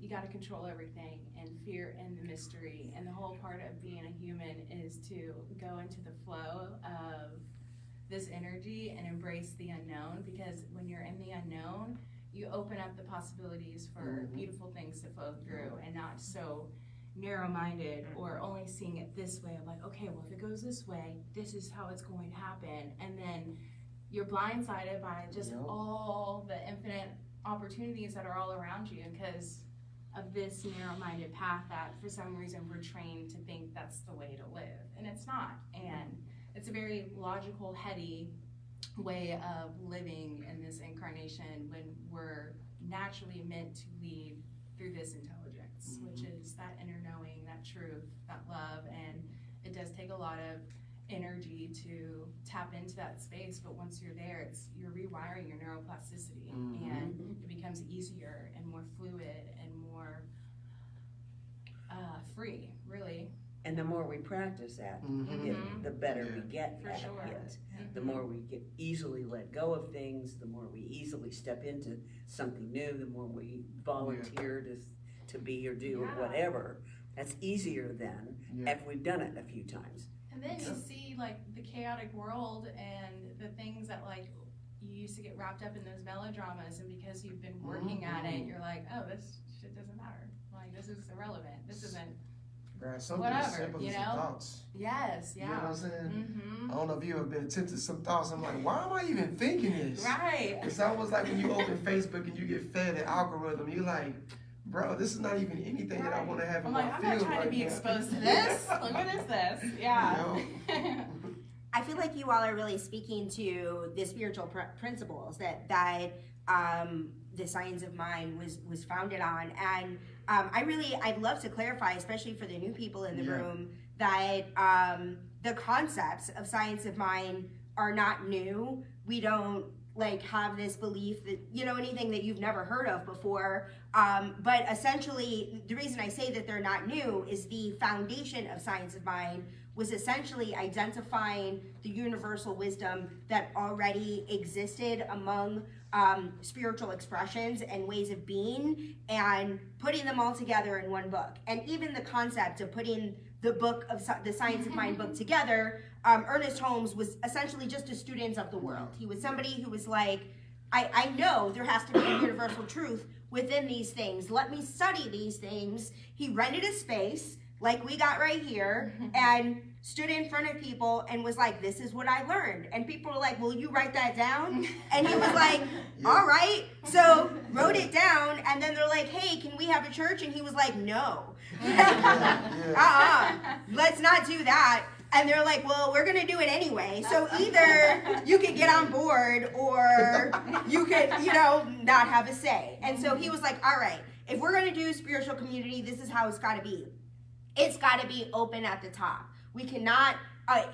you got to control everything, and fear in the mystery. And the whole part of being a human is to go into the flow of this energy and embrace the unknown, because when you're in the unknown, you open up the possibilities for beautiful things to flow through, and not so narrow-minded or only seeing it this way of like, okay, well, if it goes this way, this is how it's going to happen. And then you're blindsided by just all the infinite opportunities that are all around you because of this narrow-minded path that for some reason we're trained to think that's the way to live, and it's not. And it's a very logical, heady way of living in this incarnation when we're naturally meant to lead through this intelligence, which is that inner knowing, that truth, that love. And it does take a lot of energy to tap into that space, but once you're there, you're rewiring your neuroplasticity, and it becomes easier and more fluid and more free, really. And the more we practice that, the better we get For at sure. it. The more we get easily let go of things, the more we easily step into something new, the more we volunteer to be or do or whatever. That's easier than if we've done it a few times. And then you see the chaotic world and the things that you used to get wrapped up in those melodramas, and because you've been working at it, you're like, oh, this shit doesn't matter. This is irrelevant. This isn't Right, something as simple as thoughts. Yes, You know what I'm saying? I don't know if you ever been tempted to some thoughts. I'm like, why am I even thinking this? Right. It's almost like when you open Facebook and you get fed an algorithm, you're like, bro, this is not even anything that I want to have in my I'm field not trying to be exposed to this. Look at this. Yeah. I feel like you all are really speaking to the spiritual principles that the Science of Mind was founded on. And I'd love to clarify, especially for the new people in the room, that the concepts of Science of Mind are not new. We don't like have this belief that, you know, anything that you've never heard of before. But essentially, the reason I say that they're not new is the foundation of Science of Mind was essentially identifying the universal wisdom that already existed among spiritual expressions and ways of being, and putting them all together in one book. And even the concept of putting the book of the Science of Mind book together, Ernest Holmes was essentially just a student of the world. He was somebody who was like, I know there has to be a universal truth within these things. Let me study these things. He rented a space like we got right here and stood in front of people and was like, this is what I learned. And people were like, will you write that down? And he was like, all right. So wrote it down, and then they're like, hey, can we have a church? And he was like, no. Let's not do that. And they're like, well, we're going to do it anyway. So either you could get on board or you could, you know, not have a say. And so he was like, all right, if we're going to do spiritual community, this is how it's got to be. It's got to be open at the top. We cannot,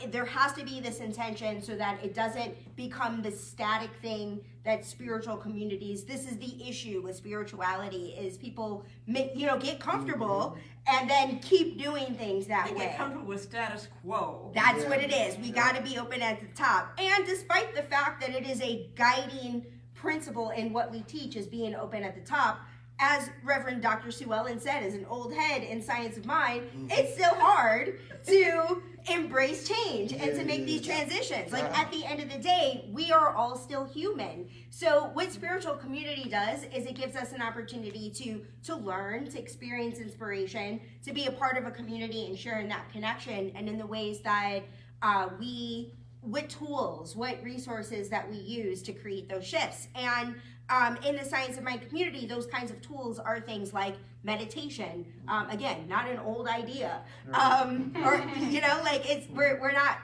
there has to be this intention so that it doesn't become the static thing that spiritual communities, this is the issue with spirituality, is people make, you know, get comfortable and then keep doing things that They way. get comfortable with status quo. That's what it is. We got to be open at the top. And despite the fact that it is a guiding principle in what we teach is being open at the top, as Reverend Dr. Sue Ellen said, as an old head in Science of Mind, it's still hard to embrace change and to make these transitions. Like at the end of the day, we are all still human. So what spiritual community does is it gives us an opportunity to learn, to experience inspiration, to be a part of a community and share in that connection, and in the ways that what tools, what resources that we use to create those shifts. And in the Science of Mind community, those kinds of tools are things like meditation. Again, not an old idea, or you know, like we're not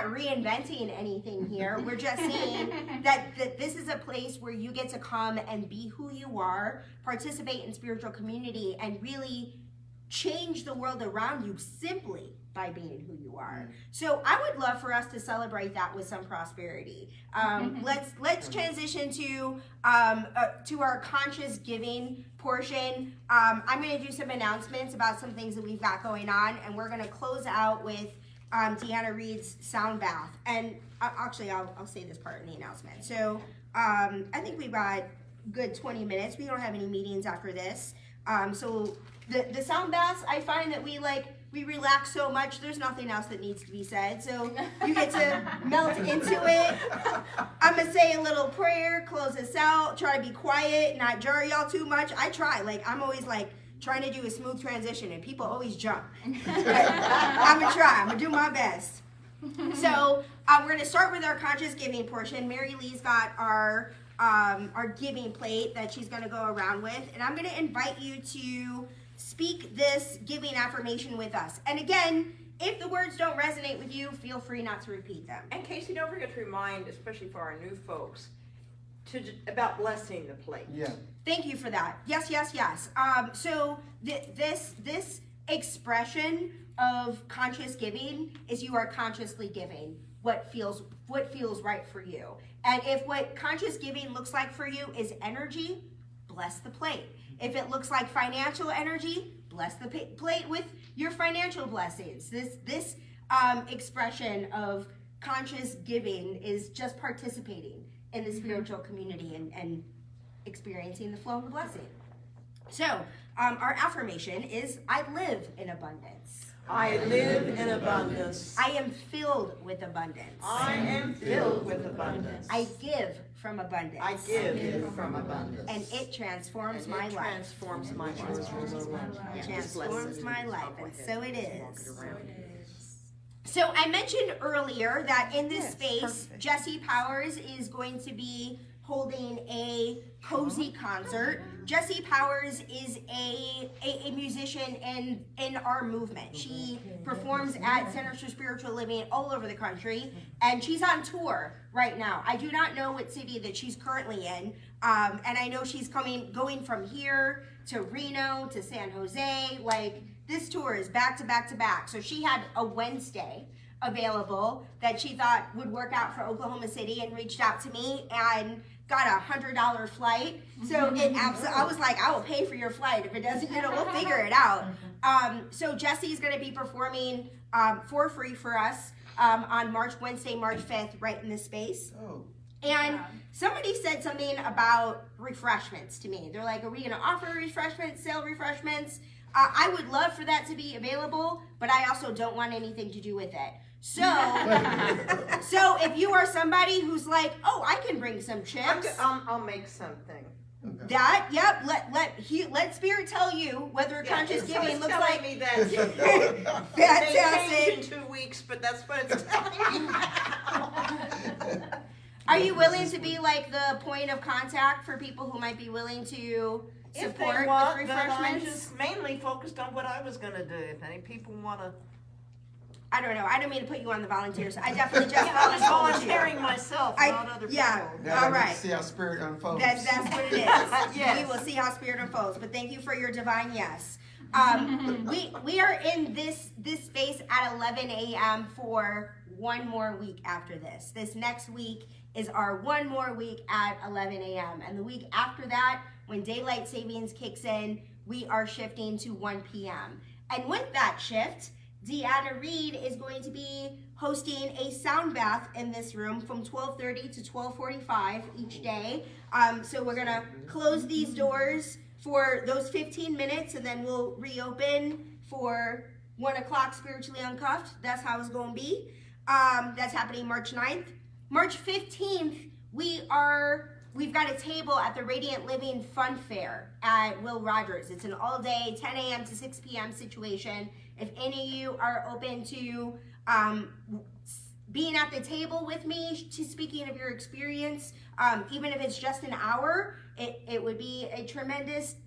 reinventing anything here. We're just saying that this is a place where you get to come and be who you are, participate in spiritual community, and really change the world around you simply by being who you are. So I would love for us to celebrate that with some prosperity. Let's transition to our conscious giving portion. I'm going to do some announcements about some things that we've got going on, and we're going to close out with Deanna Reed's sound bath. And actually, I'll say this part in the announcement. So I think we've got good 20 minutes. We don't have any meetings after this. So the sound baths, I find that we relax so much, there's nothing else that needs to be said. So you get to melt into it. I'm going to say a little prayer, close us out, try to be quiet, not jar y'all too much. I try. I'm always trying to do a smooth transition, and people always jump. I'm going to try. I'm going to do my best. So we're going to start with our conscious giving portion. Mary Lee's got our giving plate that she's going to go around with. And I'm going to invite you to speak this giving affirmation with us. And again, if the words don't resonate with you, feel free not to repeat them. And Casey, don't forget to remind, especially for our new folks, about blessing the plate. Yeah. Thank you for that. Yes. So this expression of conscious giving is you are consciously giving what feels right for you. And if what conscious giving looks like for you is energy, bless the plate. If it looks like financial energy, bless the plate with your financial blessings. This expression of conscious giving is just participating in the spiritual community and experiencing the flow of the blessing. So our affirmation is, I live in abundance. I live in abundance. I am filled with abundance. I am filled with abundance. I give from abundance. I give from abundance. And it transforms And my it life. transforms my life. It transforms my life, and so it is. So it is. So I mentioned earlier that in this space, Jesse Powers is going to be holding a cozy concert. Jesse Powers is a musician in our movement. She performs at Centers for Spiritual Living all over the country, and she's on tour right now. I do not know what city that she's currently in, and I know she's going from here to Reno to San Jose. This tour is back to back to back. So she had a Wednesday available that she thought would work out for Oklahoma City and reached out to me and got a $100 flight. So I was like, I will pay for your flight. If it doesn't, we'll figure it out. So Jesse's going to be performing for free for us on Wednesday, March 5th, right in this space. Oh. And somebody said something about refreshments to me. They're like, are we going to offer refreshments, sell refreshments? I would love for that to be available, but I also don't want anything to do with it. So, so if you are somebody who's like, oh, I can bring some chips. I'll make something. Okay. That, yep, let Spirit tell you whether conscious giving looks like. Me that Fantastic. They change in 2 weeks, but that's what it's telling me. Are you willing to be like the point of contact for people who might be willing to If support they want, with then I'm refreshments? just mainly focused on what I was gonna do. If any people wanna, I don't know. I don't mean to put you on the volunteers. I definitely just I was volunteered you. volunteering myself, I- not other yeah. people. Now All we right. see how spirit unfolds. That's what it is. Yes. We will see how Spirit unfolds. But thank you for your divine yes. We are in this space at 11 a.m. for one more week after this. This next week is our one more week at 11 a.m. And the week after that, when daylight savings kicks in, we are shifting to 1 p.m. And with that shift, Deanna Reed is going to be hosting a sound bath in this room from 12:30 to 12:45 each day. So we're gonna close these doors for those 15 minutes, and then we'll reopen for 1 o'clock spiritually uncuffed. That's how it's gonna be. That's happening March 9th. March 15th, we've got a table at the Radiant Living Fun Fair at Will Rogers. It's an all-day, 10 a.m. to 6 p.m. situation. If any of you are open to being at the table with me, to speaking of your experience, even if it's just an hour, it would be a tremendous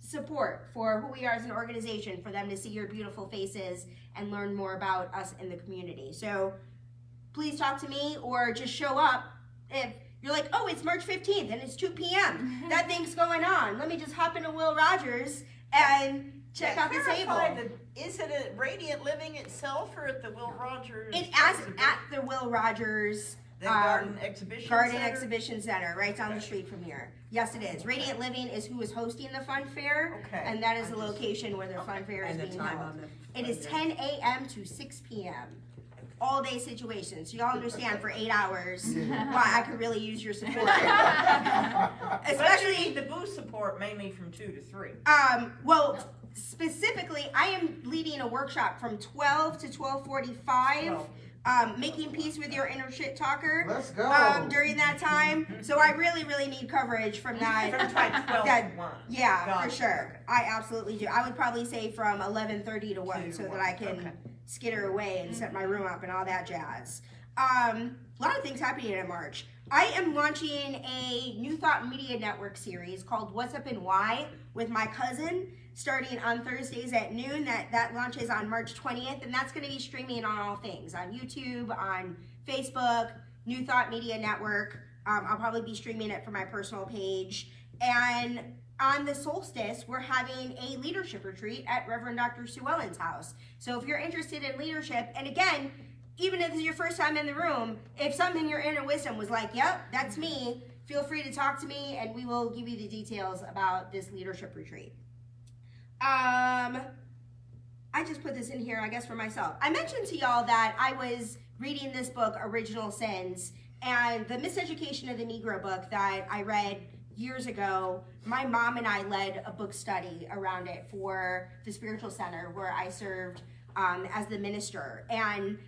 support for who we are as an organization, for them to see your beautiful faces and learn more about us in the community. So please talk to me or just show up. If you're like, oh, it's March 15th and it's 2 p.m. That thing's going on. Let me just hop into Will Rogers and check out the table. Is it at Radiant Living itself or at the Will Rogers? It as at the Will Rogers the Garden Exhibition Center? Exhibition Center, right down the street from here. Yes, it is. Radiant Living is who is hosting the fun fair, Okay. and that is the location where the fun fair is And the being time held. on the. It is 10 a.m. to 6 p.m. all day situation. So y'all understand for 8 hours why I could really use your support. Especially the booth support mainly from 2 to 3. Well, specifically, I am leading a workshop from 12 to 12:45. Making peace with your inner shit talker. Let's go. During that time. So I really, really need coverage from that. From 12 that- to 1. Yeah, Gotcha. for sure. I absolutely do. I would probably say from 11:30 to 1 so that I can Okay. skitter away and set my room up and all that jazz. A lot of things happening in March. I am launching a New Thought Media Network series called What's Up and Why with my cousin, starting on Thursdays at noon. That launches on March 20th, and that's going to be streaming on all things, on YouTube, on Facebook, New Thought Media Network. I'll probably be streaming it from my personal page. And on the solstice, we're having a leadership retreat at Reverend Dr. Sue Ellen's house. So if you're interested in leadership, and again, even if this is your first time in the room, if something in your inner wisdom was like, yep, that's me, feel free to talk to me and we will give you the details about this leadership retreat. I just put this in here, I guess, for myself. I mentioned to y'all that I was reading this book, Original Sins, and the Miseducation of the Negro book that I read years ago. My mom and I led a book study around it for the Spiritual Center where I served as the minister. And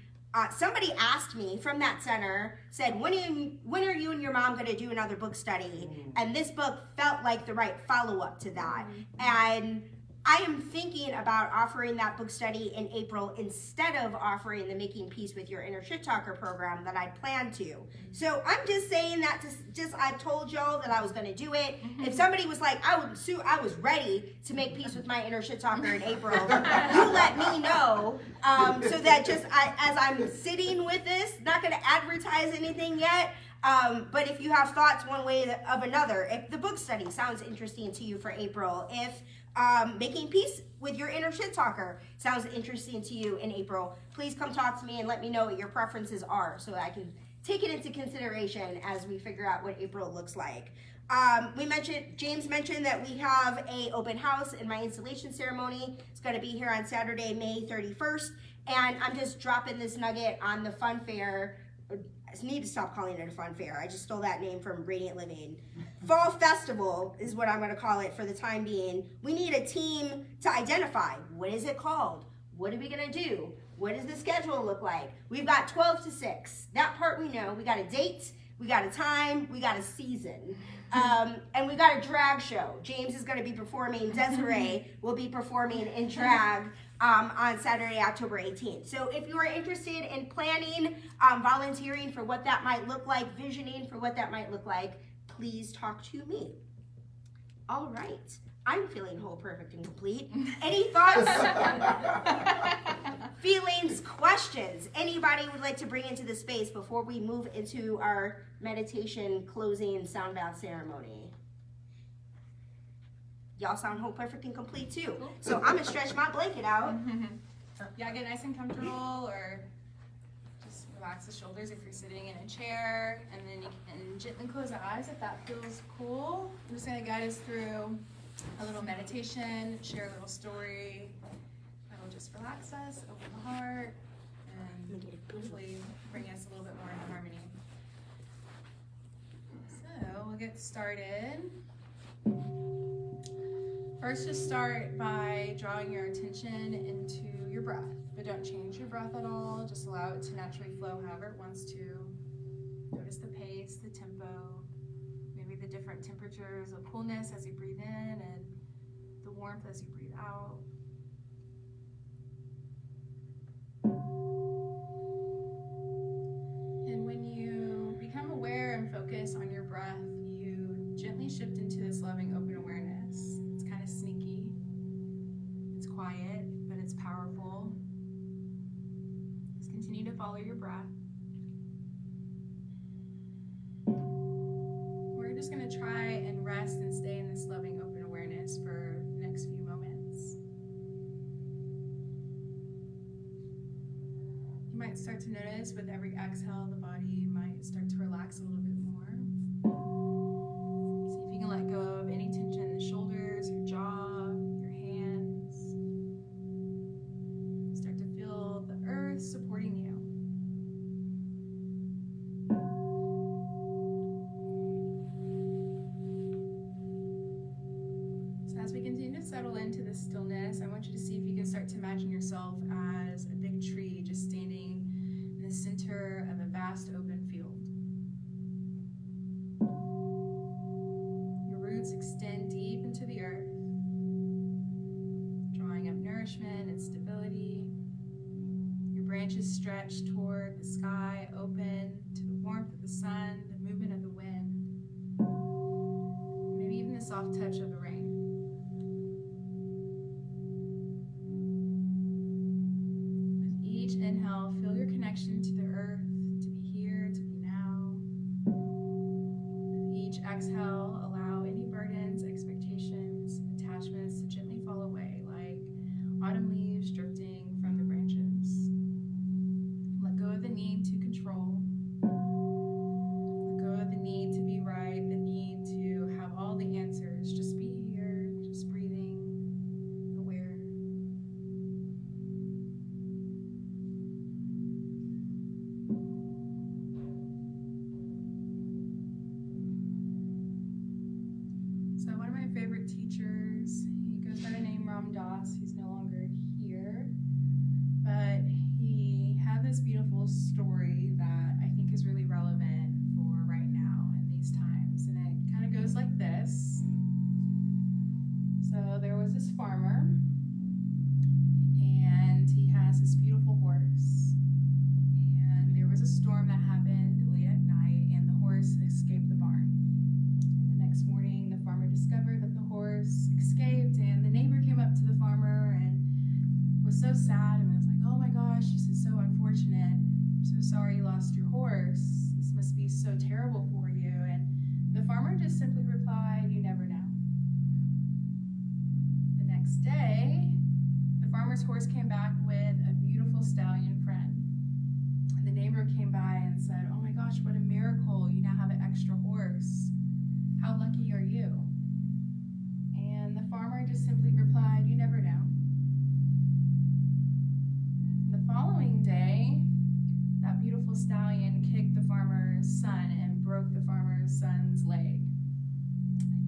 somebody asked me from that center, said, when are you and your mom going to do another book study? And this book felt like the right follow-up to that. And I am thinking about offering that book study in April instead of offering the Making Peace with Your Inner Shit Talker program that I planned to. So I'm just saying that I've told y'all that I was going to do it. If somebody was like, I was ready to make peace with my inner shit talker in April, you let me know, so that as I'm sitting with this, not going to advertise anything yet, But if you have thoughts one way of another, if the book study sounds interesting to you for April, if making peace with your inner shit talker sounds interesting to you in April, please come talk to me and let me know what your preferences are so that I can take it into consideration as we figure out what April looks like. James mentioned that we have a open house in my installation ceremony. It's going to be here on Saturday, May 31st. And I'm just dropping this nugget on the fun fair. I need to stop calling it a fun fair. I just stole that name from Radiant Living. Fall Festival is what I'm going to call it for the time being. We need a team to identify. What is it called? What are we going to do? What does the schedule look like? We've got 12 to 6. That part we know. We got a date. We got a time. We got a season. And we got a drag show. James is going to be performing. Desiree will be performing in drag on Saturday, October 18th. So if you are interested in planning, volunteering for what that might look like, visioning for what that might look like, please talk to me. All right. I'm feeling whole, perfect, and complete. Any thoughts, feelings, questions anybody would like to bring into the space before we move into our meditation closing sound bath ceremony? Y'all sound whole, perfect, and complete too. So I'm gonna stretch my blanket out. Yeah, get nice and comfortable, or just relax the shoulders if you're sitting in a chair, and then you can gently close the eyes if that feels cool. I'm just gonna guide us through a little meditation, share a little story that'll just relax us, open the heart, and hopefully bring us a little bit more into harmony. So we'll get started. First, just start by drawing your attention into your breath, but don't change your breath at all. Just allow it to naturally flow however it wants to. Notice the pace, the tempo, maybe the different temperatures of coolness as you breathe in and the warmth as you breathe out. And when you become aware and focus on your breath, you gently shift into this loving, open awareness. It's kind of sneaky. It's quiet, but it's powerful. Just continue to follow your breath. We're just going to try and rest and stay in this loving, open awareness for the next few moments. You might start to notice with every exhale, the body might start to relax a little bit more. See if you can let go of any tension in the shoulders, your jaw, your hands. Start to feel the earth supporting you. So as we continue to settle into this stillness, I want you to see if you can start to imagine yourself as a big tree just standing in the center of a vast open field. Your roots extend deep into the earth, drawing up nourishment and stability. Your branches stretch toward the sky, open to the warmth of the sun, the movement of the wind, maybe even the soft touch of the rain. With each inhale, feel your connection to the earth, to be here, to be now. With each exhale, allow any burdens, expectations, attachments to gently fall away, like autumn leaves drifting from the branches. Let go of the need to control. Let go of the need to be right, the need to have all the answers. Just be here, just breathing, aware. So one of my favorite teachers, he goes by the name Ram Dass. He's no longer here, but he had this beautiful story that I think is really relevant for right now in these times, and it kind of goes like this. So there was this farmer, and he has this beautiful horse, and there was a storm that happened late at night, and the horse escaped the barn. And the next morning, the farmer discovered that the horse escaped, and the neighbor came up to the farmer and was so sad and was like, "Oh my gosh, this is so unfortunate. I'm so sorry you lost your horse. This must be so terrible farmer's horse came back with a beautiful stallion friend. And the neighbor came by and said, "Oh my gosh, what a miracle. You now have an extra horse. How lucky are you?" And the farmer just simply replied, "You never know." The following day, that beautiful stallion kicked the farmer's son and broke the farmer's son's leg.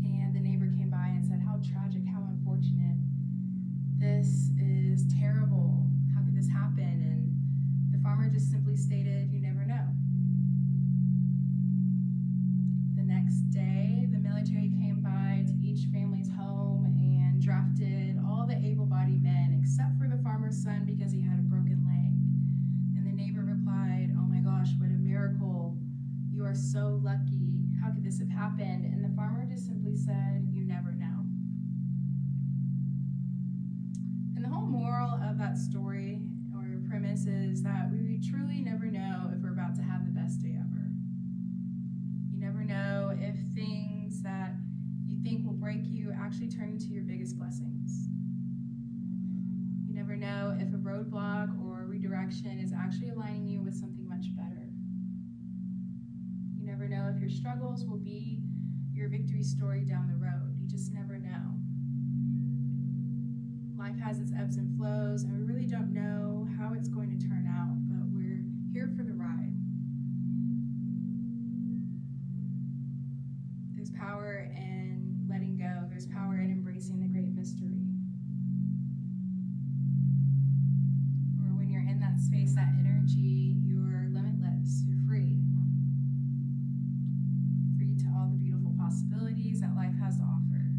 And the neighbor came by and said, "How tragic, how unfortunate. This is terrible. How could this happen?" And the farmer just simply stated, "You never know." The next day, the military came by to each family's home and drafted all the able-bodied men except for the farmer's son because he had a broken leg. And the neighbor replied, "Oh my gosh, what a miracle. You are so lucky. How could this have happened?" And the farmer just simply said, "You never know." And the whole moral of that story or premise is that we truly never know if we're about to have the best day ever. You never know if things that you think will break you actually turn into your biggest blessings. You never know if a roadblock or a redirection is actually aligning you with something much better. You never know if your struggles will be your victory story down the road. You just never know. Life has its ebbs and flows, and we really don't know how it's going to turn out, but we're here for the ride. There's power in letting go. There's power in embracing the great mystery. Or when you're in that space, that energy, you're limitless. You're free. Free to all the beautiful possibilities that life has to offer.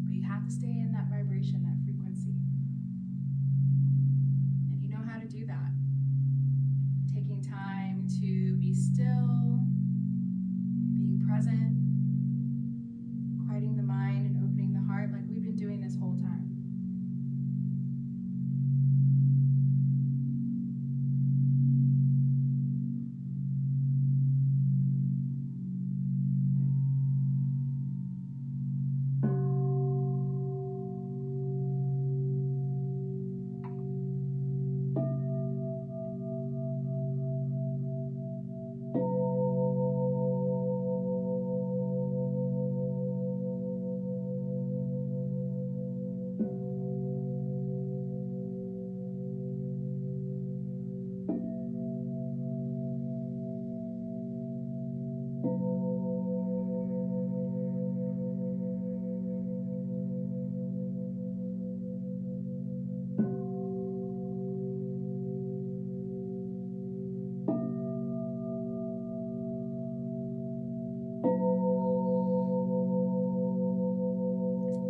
But you have to stay in that vibration, that frequency. And you know how to do that. Taking time to be still, being present, quieting the mind and opening the heart like we've been doing this whole time.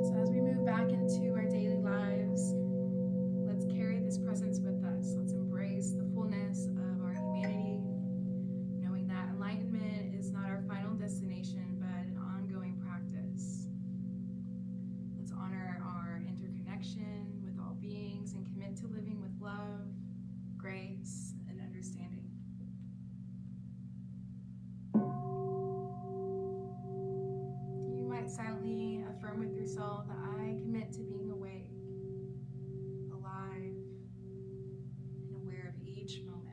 So as we move back into our daily lives, let's carry this presence with us. Let's embrace the fullness of our humanity, knowing that enlightenment is not our final destination, but an ongoing practice. Let's honor our interconnection with all beings and commit to living with love, grace, and understanding. You might silently affirm with yourself that I commit to being awake, alive, and aware of each moment.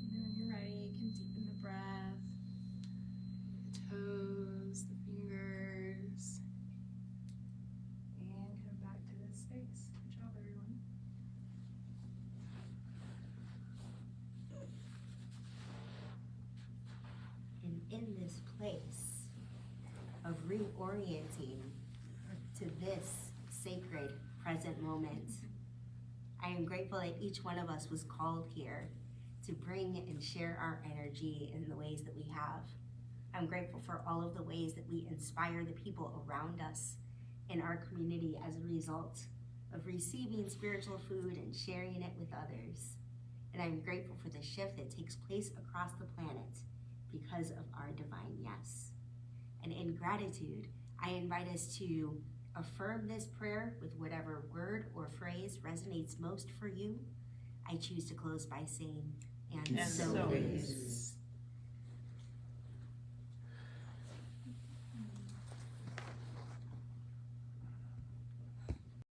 And then when you're ready, you can deepen the breath, the toes, the fingers, and come back to this space. Good job, everyone. And in this place of reorienting to this sacred present moment, I am grateful that each one of us was called here to bring and share our energy in the ways that we have. I'm grateful for all of the ways that we inspire the people around us in our community as a result of receiving spiritual food and sharing it with others. And I'm grateful for the shift that takes place across the planet because of our divine yes. And in gratitude, I invite us to affirm this prayer with whatever word or phrase resonates most for you. I choose to close by saying, and so it is.